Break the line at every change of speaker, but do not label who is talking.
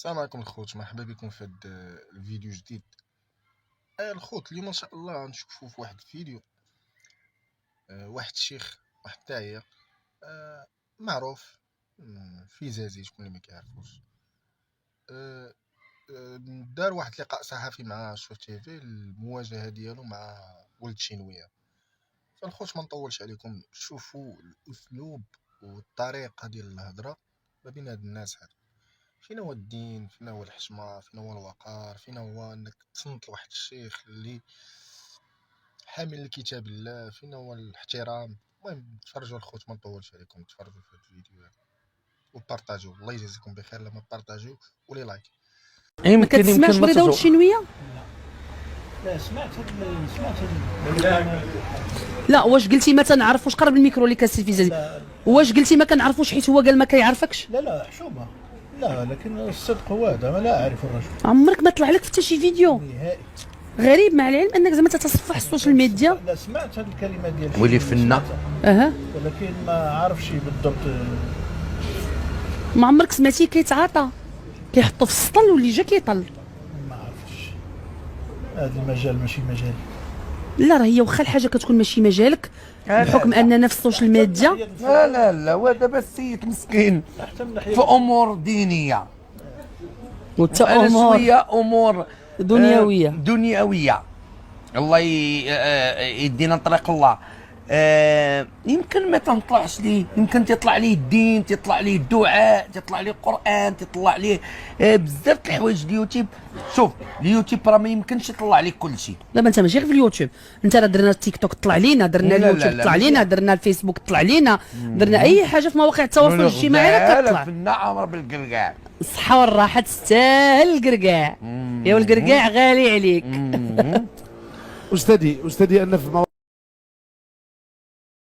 السلام عليكم الخوت، مرحبا بكم في هذا الفيديو جديد. الخوت اليوم ان شاء الله غنشوفوا في واحد الفيديو واحد الشيخ، واحد الداعية معروف في زازي، شكون اللي ما كيعرفوش. دار واحد اللقاء صحفي مع شو تيفي، المواجهة ديالو مع ولد شينوية. فالخوت ما نطولش عليكم، شوفوا الاسلوب والطريقة ديال الهضرة ما بين هاد الناس هادو. فين هو الدين، فين هو الحشمه، فين هو الوقار، فين هو انك تصنت لواحد الشيخ اللي حامل لكتاب الله، فين هو الاحترام. المهم تفرجوا الخوت، ما نطولش عليكم، تفرجوا في هذا الفيديو وبارطاجيو. الله يجازيكم بخير لما بارطاجيو ولي لايك.
ما كتسمعش ولا داول الشينويه؟
لا سمعت
لا واش قلتي ما تنعرفوش؟ قرب الميكرو اللي كاسي في زازي. واش قلتي ما كنعرفوش حيت هو قال ما كيعرفكش؟
لا حشومه، لا لكن الصدق هو هذا، ما لا اعرف الرجل
عمرك ما طلع لك في حتى شي فيديو؟
نهائي.
غريب، مع العلم انك زعما تتصفح السوشيال ميديا.
لا سمعت هذه الكلمه ديال
ولي فنة.
ولكن ما عارفش بالضبط.
ما عمرك سمعتي كيتعاطى كيحطو في السطل واللي جا كيطل؟
ما عرفتش، هذا المجال ماشي مجالي.
لا راه هي واخا الحاجه كتكون ماشي مجالك بحكم اننا في السوشيال ميديا.
لا وهذا السيد مسكين في امور دينيه
وتا
أنا
امور
شويه امور
دنيويه.
الله يدينا طريق الله. يمكن ما تنطلعش ليه، يمكن تطلع ليه الدين، تطلع ليه الدعاء، تطلع ليه القران، تطلع ليه بزاف د الحوايج. اليوتيوب، شوف اليوتيوب راه ما يمكنش يطلع لك كل شيء.
دابا انت ماشي غير في اليوتيوب، انت راه درنا التيك توك طلع لينا، درنا اليوتيوب طلع لينا، درنا الفيسبوك طلع لينا، درنا اي حاجه في مواقع التواصل الاجتماعي راه كتطلع.
في النعم بالقرقاع،
الصحه والراحه تستاهل القرقاع. يا والقرقاع غالي عليك.
استاذي انا في